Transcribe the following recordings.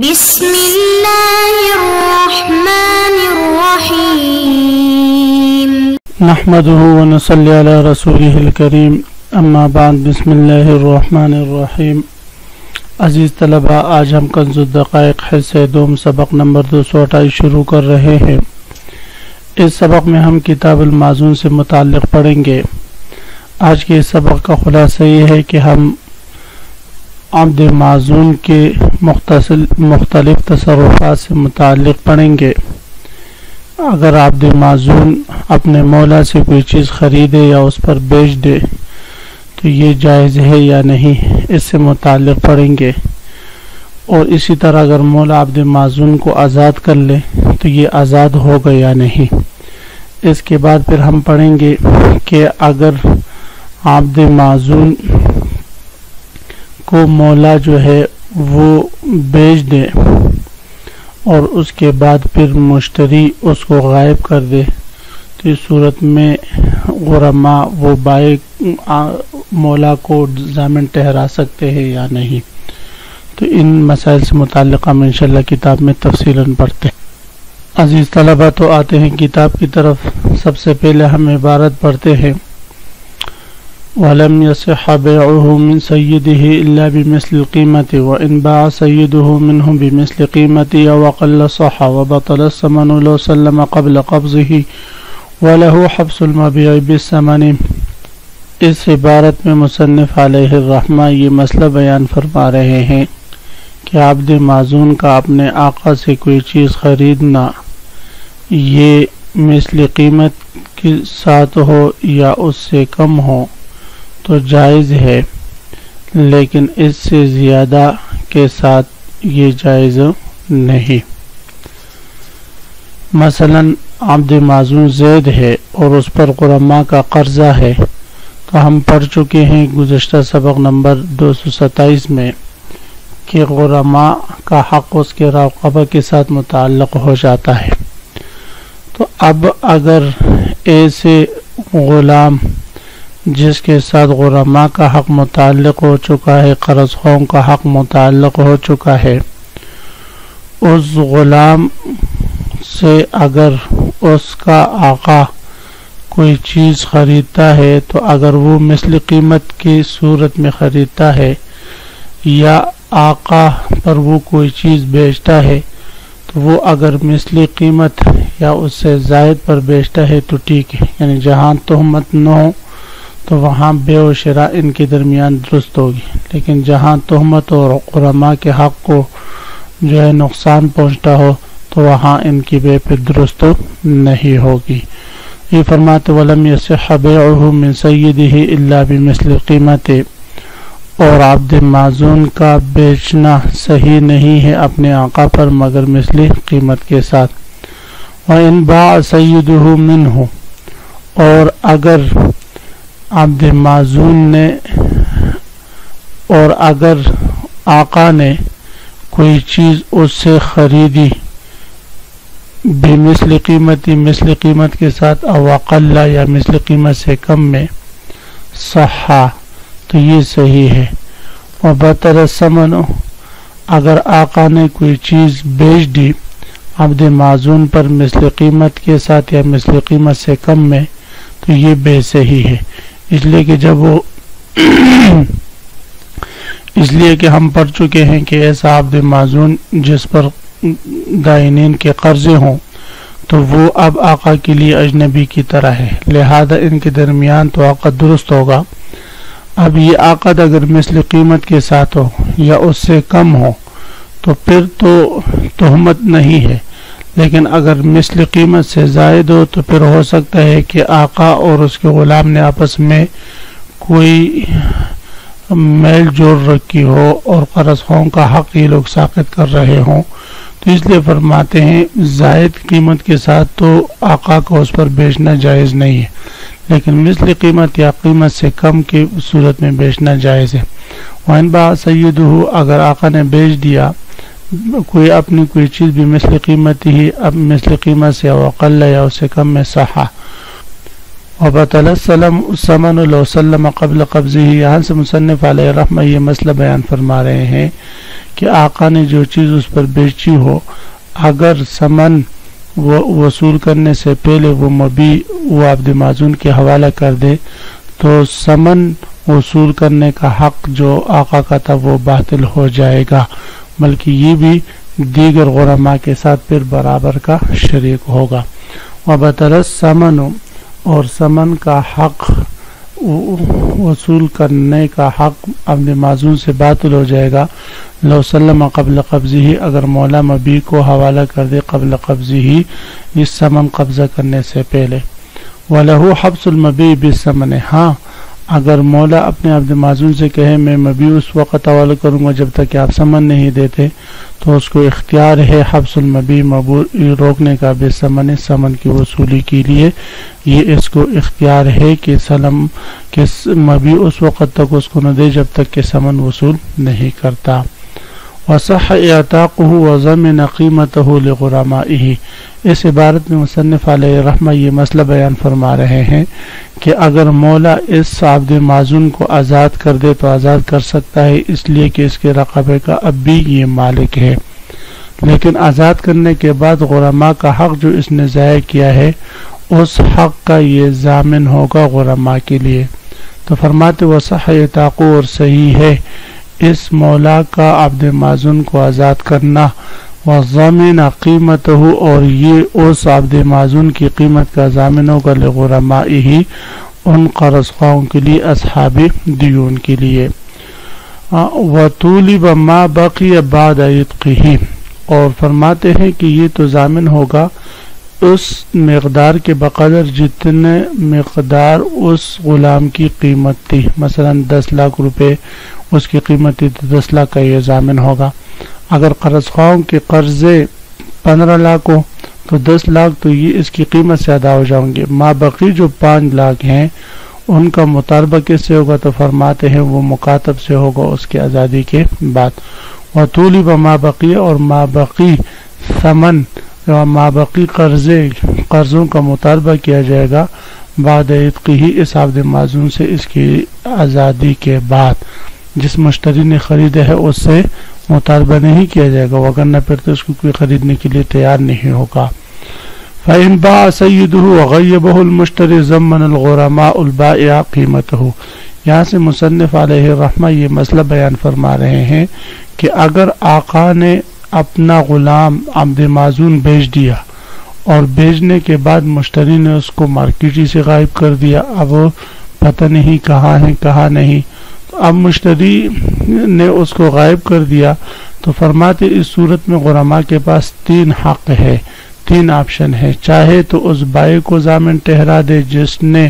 بسم اللہ الرحمن الرحیم نحمده ونصلی علی رسوله الکریم اما بعد بسم اللہ الرحمن الرحیم۔ عزیز طلبہ، آج ہم کنز الدقائق حصہ دوم سبق نمبر 228 شروع کر رہے ہیں۔ اس سبق میں ہم کتاب المازون سے متعلق پڑھیں گے۔ آج کے اس سبق کا خلاصہ یہ ہے کہ ہم عبد معزون کے مختلف تصرفات سے متعلق پڑھیں گے۔ اگر عبد معزون اپنے مولا سے کوئی چیز خریدے یا اس پر بیچ دے تو یہ جائز ہے یا نہیں، اس سے متعلق پڑھیں گے۔ اور اسی طرح اگر مولا عبد معزون کو آزاد کر لے تو یہ آزاد ہوگا یا نہیں۔ اس کے بعد پھر ہم پڑھیں گے کہ اگر عبد معزون کو مولا جو ہے وہ بیچ دے اور اس کے بعد پھر مشتری اس کو غائب کر دے تو اس صورت میں غرماء وہ بائع مولا کو ضامن ٹھہرا سکتے ہیں یا نہیں۔ تو ان مسائل سے متعلق ہم انشاءاللہ کتاب میں تفصیلاً پڑھتے ہیں۔ عزیز طلبہ، تو آتے ہیں کتاب کی طرف۔ سب سے پہلے ہم عبارت پڑھتے ہیں: وَلَمْ يَصِحَّ بَيْعُهُ مِنْ سَيِّدِهِ إِلَّا بِمِثْلِ الْقِيمَةِ وَإِنْ بَاعَ سَيِّدُهُ مِنْهُ بِمِثْلِ قِيمَتِهِ أَوْ أَقَلَّ صَحَّ وَبَطَلَ الثَّمَنُ لَوْ سَلَّمَ قَبْلَ قَبْضِهِ وَلَهُ حَبْسُ الْمَبِيعِ بِالثَّمَنِ۔ اس عبارت میں مصنف علیہ الرحمہ یہ مسئلہ بیان فرما رہے ہیں کہ عبد معزون کا اپنے آقا سے کوئی چیز خریدنا یہ مثل قیمت کے ساتھ ہو یا اس سے کم ہو تو جائز ہے، لیکن اس سے زیادہ کے ساتھ یہ جائز نہیں۔ مثلا عبد معزون زید ہے اور اس پر غرماء کا قرضہ ہے، تو ہم پڑھ چکے ہیں گزشتہ سبق نمبر 227 میں کہ غرماء کا حق اس کے راقبہ کے ساتھ متعلق ہو جاتا ہے۔ تو اب اگر ایسے غلام جس کے ساتھ غرماء کا حق متعلق ہو چکا ہے، قرض خواہوں کا حق متعلق ہو چکا ہے، اس غلام سے اگر اس کا آقا کوئی چیز خریدتا ہے تو اگر وہ مثل قیمت کی صورت میں خریدتا ہے یا آقا پر وہ کوئی چیز بیچتا ہے تو وہ اگر مثل قیمت یا اس سے زائد پر بیچتا ہے تو ٹھیک ہے، یعنی جہاں تہمت نہ ہو تو وہاں بے و شراء ان کے درمیان درست ہوگی، لیکن جہاں تہمت اور غرماء کے حق کو جو ہے نقصان پہنچتا ہو تو وہاں ان کی بے پہ درست نہیں ہوگی۔ یہ فرماتے وَلَمْ يَصِحَّ بَيْعُهُ مِنْ سَيِّدِهِ إِلَّا بِمِثْلِ قِيمَتِ، اور عبد معزون کا بیچنا صحیح نہیں ہے اپنے آقا پر مگر مثل قیمت کے ساتھ۔ وَإِنْ بَاعَ سَيِّدُهُ مِنْهُ، اور اگر عبد معزون نے اور اگر آقا نے کوئی چیز اس سے خریدی بمثل قیمتی، مثل قیمت کے ساتھ، او اقل یا مثل قیمت سے کم میں، صحا تو یہ صحیح ہے۔ وبطل الثمن، اگر آقا نے کوئی چیز بیچ دی عبد معزون پر مثل قیمت کے ساتھ یا مثل قیمت سے کم میں تو یہ بے صحیح ہے، اس لیے کہ جب وہ اس لیے کہ ہم پڑھ چکے ہیں کہ ایسا عبد معزون جس پر دائنین کے قرضے ہوں تو وہ اب آقا کے لیے اجنبی کی طرح ہے، لہذا ان کے درمیان تو عقد درست ہوگا۔ اب یہ عقد اگر مثل قیمت کے ساتھ ہو یا اس سے کم ہو تو پھر تو تہمت نہیں ہے، لیکن اگر مثل قیمت سے زائد ہو تو پھر ہو سکتا ہے کہ آقا اور اس کے غلام نے آپس میں کوئی میل جوڑ رکھی ہو اور قرض خواہوں کا حق یہ لوگ ساقط کر رہے ہوں، تو اس لیے فرماتے ہیں زائد قیمت کے ساتھ تو آقا کو اس پر بیچنا جائز نہیں ہے، لیکن مثل قیمت یا قیمت سے کم کی صورت میں بیچنا جائز ہے۔ وَإِنْ بَاعَ سَيِّدُهُ، اگر آقا نے بیچ دیا اپنی کوئی چیز بھی مثل قیمت ہی، اب مثل قیمت سے او اقل یا اس سے کم میں، صحا۔ وبطل الثمن لو سلم قبل قبضه. یہاں سے مصنف علیہ رحمہ یہ مسئلہ بیان فرما رہے ہیں کہ آقا نے جو چیز اس پر بیچی ہو، اگر ثمن وصول کرنے سے پہلے وہ مبیع وہ عبد معزون کے حوالہ کر دے تو ثمن وصول کرنے کا حق جو آقا کا تھا وہ باطل ہو جائے گا، بلکہ یہ بھی دیگر غرماء کے ساتھ پھر برابر کا شریک ہوگا. وبطل الثمن، اور ثمن کا حق وصول کرنے کا حق عبد معزون سے باطل ہو جائے گا. لو سلم قبل قبضه، اگر مولا مبیع کو حوالہ کر دے قبل قبضه، اس ثمن قبضہ کرنے سے پہلے. وَلَهُ حَبْسُ الْمَبِيعِ بِالثَّمَنِ، ہاں اگر مولا اپنے عبد معزون سے کہے میں مبیع اس وقت حوالہ کروں گا جب تک کہ آپ ثمن نہیں دیتے، تو اس کو اختیار ہے حبس المبیع روکنے کا بالثمن، ثمن کی وصولی کے لیے. یہ اس کو اختیار ہے کہ مبیع اس وقت تک اس کو نہ دے جب تک کہ ثمن وصول نہیں کرتا. وصح اعتاقه وضمن قیمته لغرمائه، اس عبارت میں مصنف علیہ رحمہ یہ مسئلہ بیان فرما رہے ہیں کہ اگر مولا اس عبد معزون کو آزاد کر دے تو آزاد کر سکتا ہے، اس لیے کہ اس کے رقبے کا اب بھی یہ مالک ہے، لیکن آزاد کرنے کے بعد غرماء کا حق جو اس نے ضائع کیا ہے اس حق کا یہ ضامن ہوگا غرماء کے لیے. تو فرماتے وصح اعتاقه، اور صحیح ہے اس مولا کا عبد معزون کو آزاد کرنا، وضمن قیمته، اور یہ اس عبد معزون کی قیمت کا ضامن ہوگا لغرمائه، ان قرض خواہوں کے لیے، اصحاب دیون کے لیے. وطولب ما بقی بعد عتقه، اور فرماتے ہیں کہ یہ تو ضامن ہوگا اس مقدار کے بقدر جتنے مقدار اس غلام کی قیمت تھی. مثلا 10 لاکھ روپے اس کی قیمت تھی تو 10 لاکھ کا یہ ضامن ہوگا. اگر قرض خواہوں کے قرضے 15 لاکھ ہو تو 10 لاکھ تو یہ اس کی قیمت سے ادا ہو جائیں گے. ما بقی جو 5 لاکھ ہیں ان کا مطالبہ کس سے ہوگا؟ تو فرماتے ہیں وہ مکاتب سے ہوگا اس کی آزادی کے بعد. وطولب ما بقی، اور ما بقی ثمن ما بقی قرضوں کا مطالبہ کیا جائے گا بعد عتقه، اس عبد معزون سے اس کی آزادی کے بعد. جس مشتری نے خریدا ہے اس سے مطالبہ نہیں کیا جائے گا، وگرنہ پھر تو اس کو کوئی خریدنے کے لیے تیار نہیں ہوگا. فَإِن بَاعَ سَيِّدُهُ وَغَيَّبَهُ الْمُشْتَرِ ضَمَّنَ الْغُرَمَاءُ الْبَائِعَ قِيمَتَهُ. یہاں سے مصنف علیہ رحمہ یہ مسئلہ بیان فرما رہے ہیں کہ اگر آقا نے اپنا غلام عبد معزون بیچ دیا اور بیچنے کے بعد مشتری نے اس کو مارکیٹی سے غائب کر دیا، اب پتہ نہیں کہاں ہے کہاں نہیں، اب مشتری نے اس کو غائب کر دیا تو فرماتے اس صورت میں غرماء کے پاس 3 حق ہے، 3 آپشن ہے. چاہے تو اس بائع کو ضامن ٹھہرا دے جس نے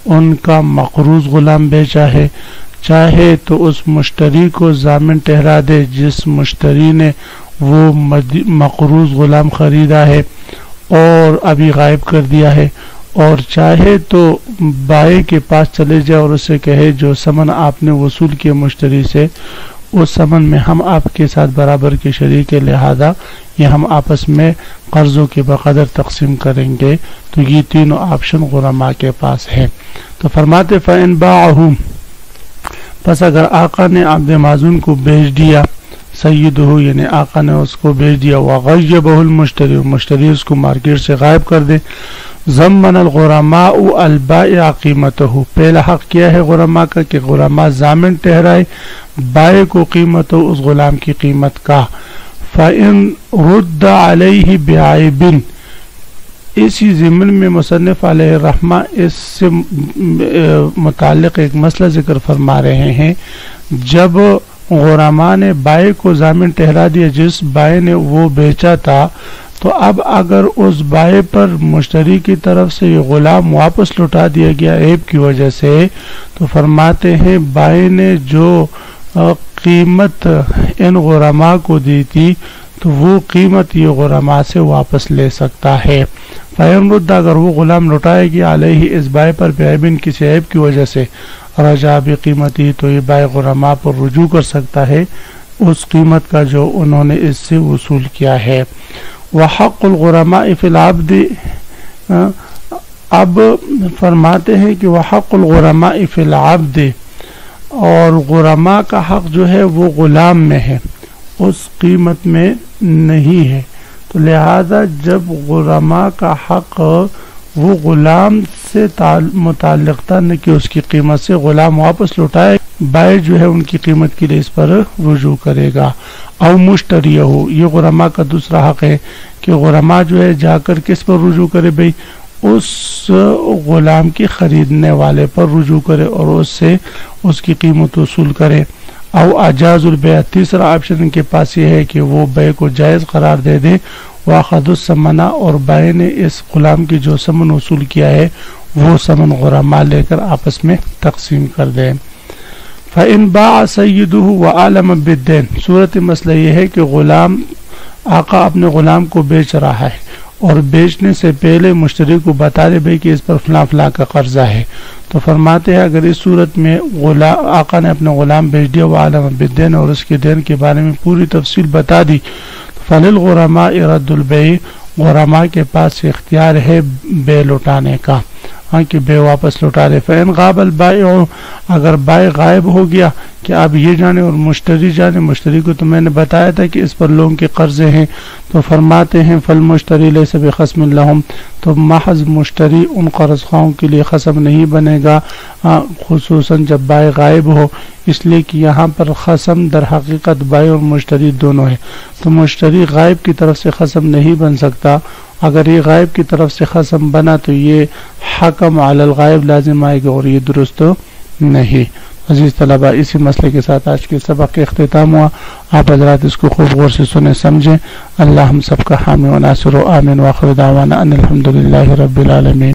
ان کا مقروض غلام بیچا ہے، چاہے تو اس مشتری کو ضامن ٹھہرا دے جس مشتری نے وہ مقروض غلام خریدا ہے اور ابھی غائب کر دیا ہے، اور چاہے تو بائع کے پاس چلے جائے اور اسے کہے جو ثمن آپ نے وصول کیا مشتری سے اس ثمن میں ہم آپ کے ساتھ برابر کے شریک ہے، لہذا یہ ہم آپس میں قرضوں کے بقدر تقسیم کریں گے. تو یہ تینوں آپشن غرماء کے پاس ہے. تو فرماتے فَإِن بَاعَهُ، پس اگر آقا نے عبد معزون کو بیچ دیا، سیدہ یعنی آقا نے اس کو بیچ دیا، وغیبہ المشتری، مشتری اس کو مارکیٹ سے غائب کر دے، ضمن الغرماء البائع قیمتہ، پہلا حق کیا ہے غرماء کا کہ غرماء ضامن ٹھہرائے بائع کو قیمت اس غلام کی قیمت کا. فَإِن رُدَّ عَلَيْهِ بِعَيْبٍ، اسی ضمن میں مصنف علیہ الرحمہ اس سے متعلق ایک مسئلہ ذکر فرما رہے ہیں. جب غرماء نے بائع کو ضامن ٹھہرا دیا جس بائع نے وہ بیچا تھا، تو اب اگر اس بائع پر مشتری کی طرف سے یہ غلام واپس لوٹا دیا گیا عیب کی وجہ سے، تو فرماتے ہیں بائع نے جو قیمت ان غرماء کو دی تھی تو وہ قیمت یہ غرماء سے واپس لے سکتا ہے. فَإِن رُدَّ، اگر وہ غلام لوٹائے گی علیہ اس بائع پر بعیبن کسی عیب کی وجہ سے، رجع بقیمتی، تو یہ بائع غرماء پر رجوع کر سکتا ہے اس قیمت کا جو انہوں نے اس سے وصول کیا ہے. وحق الغرماء فی العبد، اب فرماتے ہیں کہ وحق الغرماء فی العبد، اور غرماء کا حق جو ہے وہ غلام میں ہے، اس قیمت میں نہیں ہے. تو لہذا جب غرماء کا حق وہ غلام سے متعلق تھا نہ کہ اس کی قیمت سے، غلام واپس لوٹائے، بائع جو ہے ان کی قیمت کے لیے اس پر رجوع کرے گا. او مشتری ہو، یہ غرماء کا دوسرا حق ہے کہ غرماء جو ہے جا کر کس پر رجوع کرے بھئی، اس غلام کی خریدنے والے پر رجوع کرے اور اس سے اس کی قیمت وصول کرے. او اجاز البیع، تیسرا آپشن ان کے پاس یہ ہے کہ وہ بیع کو جائز قرار دے دے، واخذ الثمن، اور بائع نے اس غلام کی جو ثمن وصول کیا ہے وہ ثمن غرماء لے کر آپس میں تقسیم کر دیں. فَإِن بَاعَ سَيِّدُهُ وَعَلَمَ بِالدَّيْنِ، صورت مسئلہ یہ ہے کہ غلام، آقا اپنے غلام کو بیچ رہا ہے اور بیچنے سے پہلے مشتری کو بتا دے بھئی کہ اس پر فلاں فلاں کا قرضہ ہے. تو فرماتے ہیں اگر اس صورت میں آقا نے اپنے غلام بیچ دیا وعلم بالدین، اور اس کے دین کے بارے میں پوری تفصیل بتا دی، فَلِلْغُرَمَاءِ رَدُّ الْبَيْعِ، غرماء کے پاس اختیار ہے بے لوٹانے کا، کہ بے واپس لوٹا دے. فَإِنْ غَابَ الْبَائِعُ، اگر بائع غائب ہو گیا کہ آپ یہ جانے اور مشتری جانے، مشتری کو تو میں نے بتایا تھا کہ اس پر لوگوں کے قرضے ہیں، تو فرماتے ہیں فالمشتری لیس بخصم لہم، تو محض مشتری ان قرض خواہوں کے لیے خصم نہیں بنے گا، خصوصاً جب بائع غائب ہو، اس لیے کہ یہاں پر خصم در حقیقت بائع اور مشتری دونوں ہیں. تو مشتری غائب کی طرف سے خصم نہیں بن سکتا. اگر یہ غائب کی طرف سے خصم بنا تو یہ حکم علی الغائب لازم آئے گا اور یہ درست نہیں. عزیز طلبہ، اسی مسئلے کے ساتھ آج کے سبق کے اختتام ہوا. آپ حضرات اس کو خوب غور سے سنیں سمجھیں. اللہ ہم سب کا حامی و ناصر و آمین، وآخر دعوانا ان الحمدللہ رب العالمین.